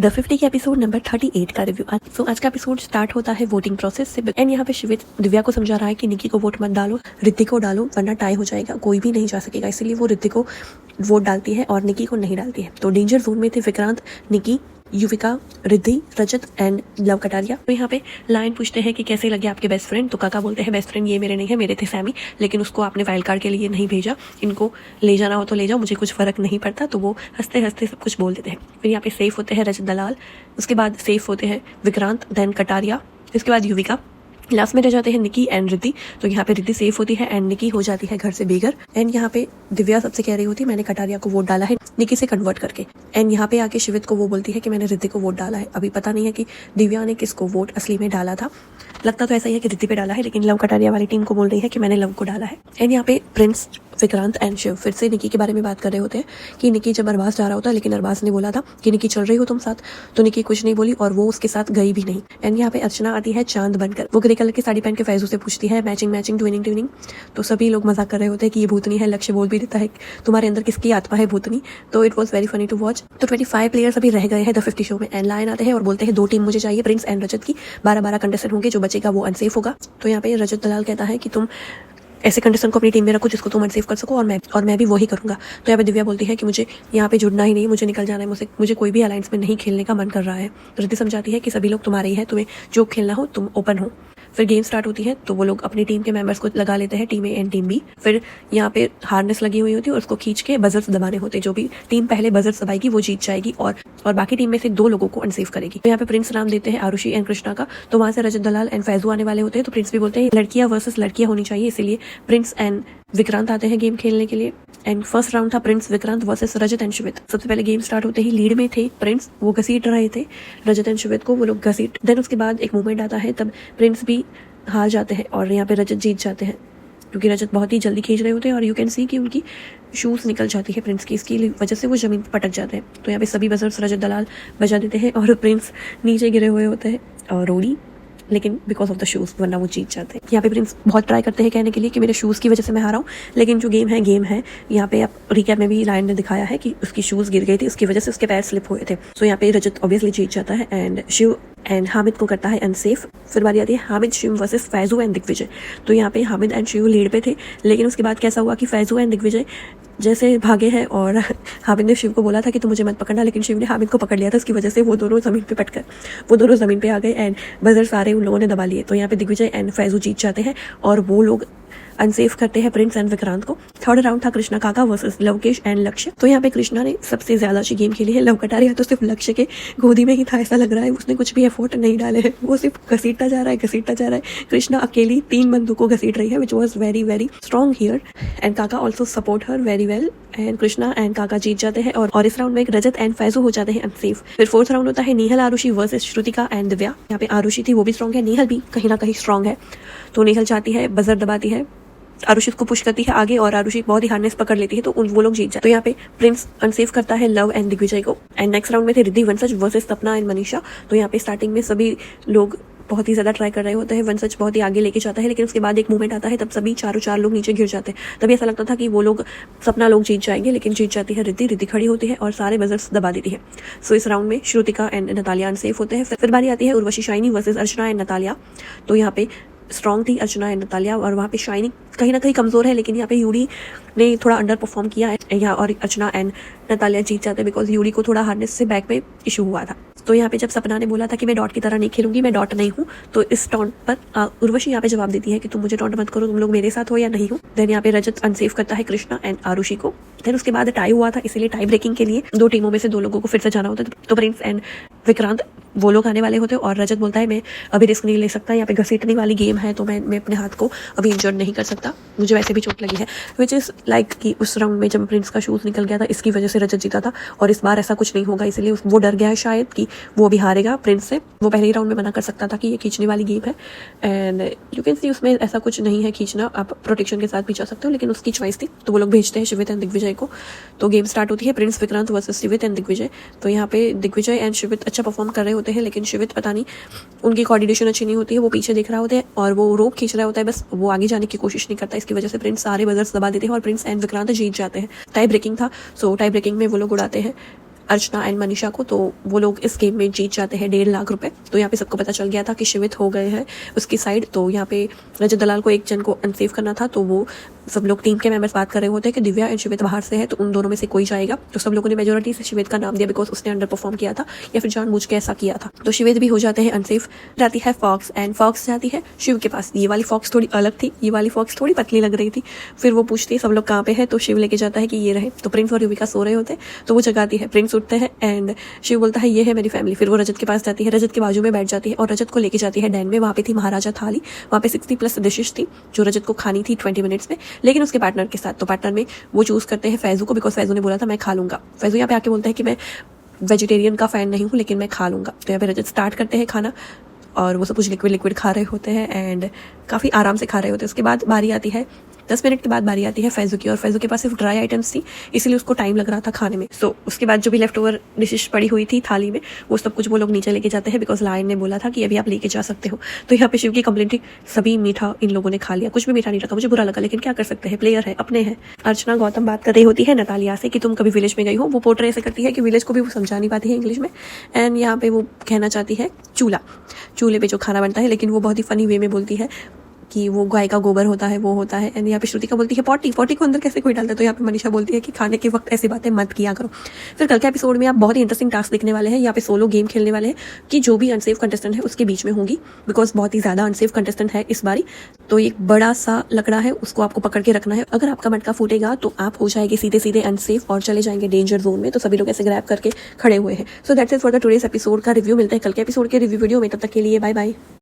The 50 के episode number 38 का review. सो आज का एपिसोड स्टार्ट होता है वोटिंग प्रोसेस से एंड यहाँ पे शिवित दिव्या को समझा रहा है कि निकी को वोट मत डालो, ऋतिक को डालो वरना टाई हो जाएगा, कोई भी नहीं जा सकेगा। इसीलिए वो ऋतिक को वोट डालती है और निकी को नहीं डालती है। तो डेंजर जोन में थे विक्रांत, निकी, युविका, रिद्धि, रजत एंड लव कटारिया। तो यहाँ पे लाइन पूछते हैं कि कैसे लगे आपके बेस्ट फ्रेंड। तो काका बोलते हैं बेस्ट फ्रेंड ये मेरे नहीं है, मेरे थे सैमी, लेकिन उसको आपने वाइल्ड कार्ड के लिए नहीं भेजा, इनको ले जाना हो तो ले जाओ, मुझे कुछ फर्क नहीं पड़ता। तो वो हंसते हंसते सब कुछ बोल देते हैं। फिर यहाँ पे सेफ होते हैं रजत दलाल, उसके बाद सेफ होते हैं विक्रांत, देन कटारिया, इसके बाद युविका, लास्ट में रह जाते हैं निकी एंड रिद्धि। तो यहाँ पे रिद्धि सेफ होती है एंड निकी हो जाती है घर से बेघर। एंड यहाँ पे दिव्या सबसे कह रही होती है मैंने कटारिया को वोट डाला है निकी से कन्वर्ट करके। एंड यहाँ पे आके शिवित को वो बोलती है कि मैंने रिद्धि को वोट डाला है। अभी पता नहीं है कि दिव्या ने किसको वोट असली में डाला था, लगता तो ऐसा ही है कि रिद्धि पे डाला है, लेकिन लव कटारिया वाली टीम को बोल रही है कि मैंने लव को डाला है। एंड यहाँ पे प्रिंस, विक्रांत एंड शिव फिर से निकी के बारे में बात कर रहे होते हैं कि निकी जब अरबाज जा रहा होता है, लेकिन अरबाज ने बोला था कि निकी चल रही हो तुम साथ, तो निकी कुछ नहीं बोली और वो उसके साथ गई भी नहीं। एंड यहाँ पे अर्चना आती है चांद बनकर, वो ग्रे कलर की साड़ी पहन के फैजू से पूछती है मैचिंग मैचिंग ट्विनिंग ट्विनिंग। तो सभी लोग मजाक कर रहे होते हैं कि ये भूतनी है। लक्ष्य बोल भी देता है तुम्हारे अंदर किसकी आत्मा है भूतनी। तो it was very funny to watch. तो 25 प्लेयर्स अभी रह गए हैं द 50 शो में। एंड लाइन आते हैं और बोलते हैं 2 टीम मुझे चाहिए, प्रिंस एंड रजत की। 12-12 कंटेस्टेंट होंगे, जो बचेगा वो अनसेफ होगा। तो यहाँ पे रजत दलाल कहता है कि तुम ऐसे कंडीशन को अपनी टीम में रखो जिसको तुम अनसेफ कर सको, और मैं भी वही करूंगा। तो यहाँ पे दिव्या बोलती है कि मुझे यहाँ पे जुड़ना ही नहीं, मुझे निकल जाना है, मुझे कोई भी अलायंस में नहीं खेलने का मन कर रहा है। रिद्धि समझाती है कि सभी लोग तुम्हारे ही है, तुम्हें जो खेलना हो तुम ओपन हो। फिर गेम स्टार्ट होती है तो वो लोग अपनी टीम के मेंबर्स को लगा लेते हैं, team A and team B. फिर यहाँ पे हार्नेस लगी हुई होती है और उसको खींच के बजर्स दबाने होते हैं। जो भी टीम पहले बजर्स दबाएगी वो जीत जाएगी और बाकी टीम में से 2 लोगों को अनसेफ करेगी। तो यहाँ पे प्रिंस नाम देते हैं आरुषि एंड कृष्णा का। तो वहां से रजत दलाल एंड फैजू आने वाले होते हैं। तो प्रिंस भी बोलते हैं लड़कियां वर्सेस लड़कियां होनी चाहिए, इसीलिए प्रिंस एंड विक्रांत आते हैं गेम खेलने के लिए। एंड फर्स्ट राउंड था प्रिंस विक्रांत वर्सेस रजत एंड शिवित। सबसे पहले गेम स्टार्ट होते ही लीड में थे प्रिंस, वो घसीट रहे थे रजत एंड शिवित को, वो लोग घसीट। देन उसके बाद एक मूवमेंट आता है, तब प्रिंस भी हार जाते हैं और यहाँ पे रजत जीत जाते हैं, क्योंकि रजत बहुत ही जल्दी खींच रहे होते हैं और यू कैन सी कि उनकी शूज निकल जाती है प्रिंस की, इसकी वजह से वो जमीन पर पटक जाते हैं। तो यहाँ पे सभी बजर्स रजत दलाल बजा देते हैं और प्रिंस नीचे गिरे हुए होते हैं और रोड़ी, लेकिन बिकॉज ऑफ द शूज, वरना वो जीत जाते हैं। यहाँ पे प्रिंस बहुत ट्राई करते हैं कहने के लिए कि मेरे शूज की वजह से मैं हारा हूँ, लेकिन जो गेम है। यहाँ पे आप रिकैप में भी लाइन ने दिखाया है कि उसकी शूज गिर गई थी, उसकी वजह से उसके पैर स्लिप हुए थे। तो यहाँ पे रजत ऑब्वियसली जीत जाता है एंड शिव एंड हामिद को करता है अनसेफ। फिर बारी आती है हामिद, शिव वर्सेस फैजू एंड दिग्विजय। तो यहाँ पे हामिद एंड शिव लीड पे थे, लेकिन उसके बाद कैसा हुआ कि फैजू एंड दिग्विजय जैसे भागे हैं और हामिद ने शिव को बोला था कि तुम मुझे मत पकड़ना, लेकिन शिव ने हामिद को पकड़ लिया था। उसकी वजह से वो दोनों जमीन पे आ गए एंड बजर सारे उन लोगों ने दबा लिए। तो यहाँ पे दिग्विजय एंड फैजू जीत जाते हैं और वो लोग अनसेफ करते हैं प्रिंस एंड विक्रांत को। थर्ड राउंड था कृष्णा काका वर्सेस लवकेश एंड लक्ष्य। तो यहाँ पे कृष्णा ने सबसे ज्यादा अच्छी गेम खेली है। लव कटारिया तो सिर्फ लक्ष्य के गोदी में ही था, ऐसा लग रहा है, उसने कुछ भी एफर्ट नहीं डाले हैं, वो सिर्फ घसीटता जा रहा है। कृष्णा अकेली 3 बंदूक को घसीट रही है, which was very very strong here and Kaka also support her very well. And Krishna and Kaka जीत जाते हैं और इस राउंड में एक रजत एंड फैजू हो जाते हैं अनसेफ। फिर फोर्थ राउंड होता है नेहल आरुषि वर्सेस श्रुतिका एंड दिव्या। यहाँ पे आरुषि थी, वो भी स्ट्रॉन्ग है, नेहल भी कहीं ना कहीं स्ट्रॉन्ग है। तो नेहल चाहती है, बजर दबाती है, आरुषि को पुश करती है आगे और आरुषि बहुत ही हार्नेस पकड़ लेती है, तो वो लोग जीत जाते। तो यहाँ पे प्रिंस अनसेफ करता है लव एंड दिग्विजय को। एंड नेक्स्ट राउंड में थे रिद्धि वंशज वर्सेस सपना एंड मनीषा। तो यहाँ पे स्टार्टिंग में सभी लोग बहुत ही ज्यादा ट्राई कर रहे होते हैं, वंशज बहुत ही आगे लेके जाता है, लेकिन उसके बाद एक मूवमेंट आता है, तब सभी चारों लोग नीचे गिर जाते हैं। तभी ऐसा लगता था कि वो लोग सपना लोग जीत जाएंगे, लेकिन जीत जाती है रिद्धि खड़ी होती है और सारे बजर्स दबा देती है। सो इस राउंड में श्रुतिका एंड नतालिया अनसेफ होते हैं। फिर बारी आती है Urvashi shiny versus Archana and Natalia. तो यहाँ पे स्ट्रॉन्ग थी अर्चना एंड नतालिया और वहाँ पे शाइनी कहीं ना कहीं कमजोर है, लेकिन यहाँ पे यूडी ने थोड़ा अंडर परफॉर्म किया है यहाँ, और अर्चना एंड नतालिया जीत जाते हैं बिकॉज यूडी को थोड़ा हार्नेस से बैक में इशू हुआ था। तो यहाँ पे जब सपना ने बोला था कि मैं डॉट की तरह नहीं खेलूंगी, मैं डॉट नहीं हूँ, तो इस टॉन्ट पर उर्वशी यहाँ पे जवाब देती है कि तुम मुझे टॉन्ट मत करो, तुम लोग मेरे साथ हो या नहीं हो। देन यहाँ पे रजत अनसेफ करता है कृष्णा एंड आरुषि को। देन उसके बाद टाई हुआ था, इसीलिए टाई ब्रेकिंग के लिए 2 टीमों में से 2 लोगों को फिर से जाना होता है। तो प्रिंस एंड विक्रांत वो लोग आने वाले होते और रजत बोलता है मैं अभी रिस्क नहीं ले सकता, यहाँ पे घसीटने वाली गेम है, तो मैं अपने हाथ को अभी इंजर्ड नहीं कर सकता, मुझे वैसे भी चोट लगी है। विच इज लाइक कि उस राउंड में जब प्रिंस का शूज निकल गया था, इसकी वजह से रजत जीता था और इस बार ऐसा कुछ नहीं होगा, इसलिए वो डर गया है शायद कि वो भी हारेगा प्रिंस से। वो पहले ही राउंड में मना कर सकता था कि ये खींचने वाली गेम है एंड यू कैन सी उसमें ऐसा कुछ नहीं है खींचना, आप प्रोटेक्शन के साथ भी जा सकते हो, लेकिन उसकी चॉइस थी। तो वो लोग भेजते हैं शिवित एंड दिग्विजय को। तो गेम स्टार्ट होती है प्रिंस विक्रांत वर्सेस शिवित एंड दिग्विजय। तो यहाँ पे दिग्विजय एंड शिवित अच्छा परफॉर्म कर रहे होते हैं, लेकिन शिवित पता नहीं उनकी कोऑर्डिनेशन अच्छी नहीं होती है, वो पीछे देख रहा होता है और वो रोप खींच रहा होता है, बस वो आगे जाने की कोशिश नहीं करता। इसकी वजह से प्रिंस सारे बजर्स दबा देते हैं और प्रिंस एंड विक्रांत जीत जाते हैं। टाई ब्रेकिंग था, सो टाई ब्रेकिंग में वो लोग उड़ाते हैं अर्चना एंड मनीषा को, तो वो लोग इस गेम में जीत जाते हैं 1.5 लाख रुपए। तो यहाँ पे सबको पता चल गया था कि शिवित हो गए हैं उसकी साइड। तो यहाँ पे रजत दलाल को एक जन को अनसेव करना था, तो वो सब लोग टीम के मेंबर्स बात कर रहे होते हैं कि दिव्या एंड शिवित बाहर से है, तो उन दोनों में से कोई जाएगा। तो सब लोगों ने मेजोरिटी से शिवित का नाम दिया बिकॉज उसने अंडर परफॉर्म किया था या फिर जानबूझ के ऐसा किया था। तो शिवित भी हो जाते हैं अनसेव। जाती है फॉक्स एंड फॉक्स जाती है शिव के पास। ये वाली फॉक्स थोड़ी अलग थी, ये वाली फॉक्स थोड़ी पतली लग रही थी। फिर वो पूछती है सब लोग कहाँ पे है, तो शिव लेके जाता है कि ये रहे। तो प्रिंस और युविका सो रहे होते हैं, तो वो जगाती है। प्रिंस उठते हैं एंड शिव बोलता है ये है मेरी फैमिली। फिर वो रजत के पास जाती है, रजत के बाजू में बैठ जाती है और रजत को लेके जाती है डैन में। वहाँ पे थी महाराजा थाली, वहाँ पे 60+ डिशेस थी जो रजत को खानी थी 20 मिनट्स में, लेकिन उसके पार्टनर के साथ। तो पार्टनर में वो चूज करते हैं फैजू को बिकॉज फैजू ने बोला था मैं खा लूंगा। फैजू यहाँ पे आके बोलते हैं कि मैं वेजिटेरियन का फैन नहीं हूँ लेकिन मैं खा लूंगा। तो यहाँ पे रजत स्टार्ट करते हैं खाना और वो सब कुछ लिक्विड खा रहे होते हैं एंड काफ़ी आराम से खा रहे होते हैं। उसके बाद बारी आती है 10 मिनट के बाद बारी आती है फैजू की, और फैजू के पास सिर्फ ड्राई आइटम्स थी इसलिए उसको टाइम लग रहा था खाने में। सो उसके बाद जो भी लेफ्ट ओवर डिशेस पड़ी हुई थी थाली में वो सब कुछ वो लोग नीचे लेके जाते हैं बिकॉज लायन ने बोला था कि अभी आप लेके जा सकते हो। तो यहाँ पे शिव की कंप्लेंट थी सभी मीठा इन लोगों ने खा लिया, कुछ भी मीठा नहीं रखा। मुझे बुरा लगा लेकिन क्या कर सकते हैं, प्लेयर है, अपने हैं। अर्चना गौतम बात कर रही होती है नतालिया से कि तुम कभी विलेज में गई हो। वो पोर्ट्रे ऐसे करती है कि विलेज को भी वो समझा नहीं पाती है इंग्लिश में। एंड यहाँ पे वो कहना चाहती है चूल्हे पे जो खाना बनता है, लेकिन वो बहुत ही फनी वे में बोलती है कि वो गाय का गोबर होता है वो होता है। एंड यहाँ पे श्रुतिका बोलती है पॉटी को अंदर कैसे कोई डालता है। तो यहाँ पे मनीषा बोलती है कि खाने के वक्त ऐसी बातें मत किया करो। फिर कल के एपिसोड में आप बहुत ही इंटरेस्टिंग टास्क देखने वाले हैं। यहाँ पे सोलो गेम खेलने वाले हैं कि जो भी अनसेफ कंटेस्टेंट है उसके बीच में होंगी बिकॉज बहुत ही ज्यादा अनसेफ कंटेस्टेंट है इस बारी। तो एक बड़ा सा लकड़ा है उसको आपको पकड़ के रखना है। अगर आपका मटका फूटेगा तो आप हो जाएंगे सीधे अनसेफ और चले जाएंगे डेंजर जोन में। तो सभी लोग ऐसे ग्रैब करके खड़े हुए हैं। So that's it for the today's episode का रिव्यू। मिलते हैं कल के एपिसोड के रिव्यू वीडियो में, तब तक के लिए बाय बाय।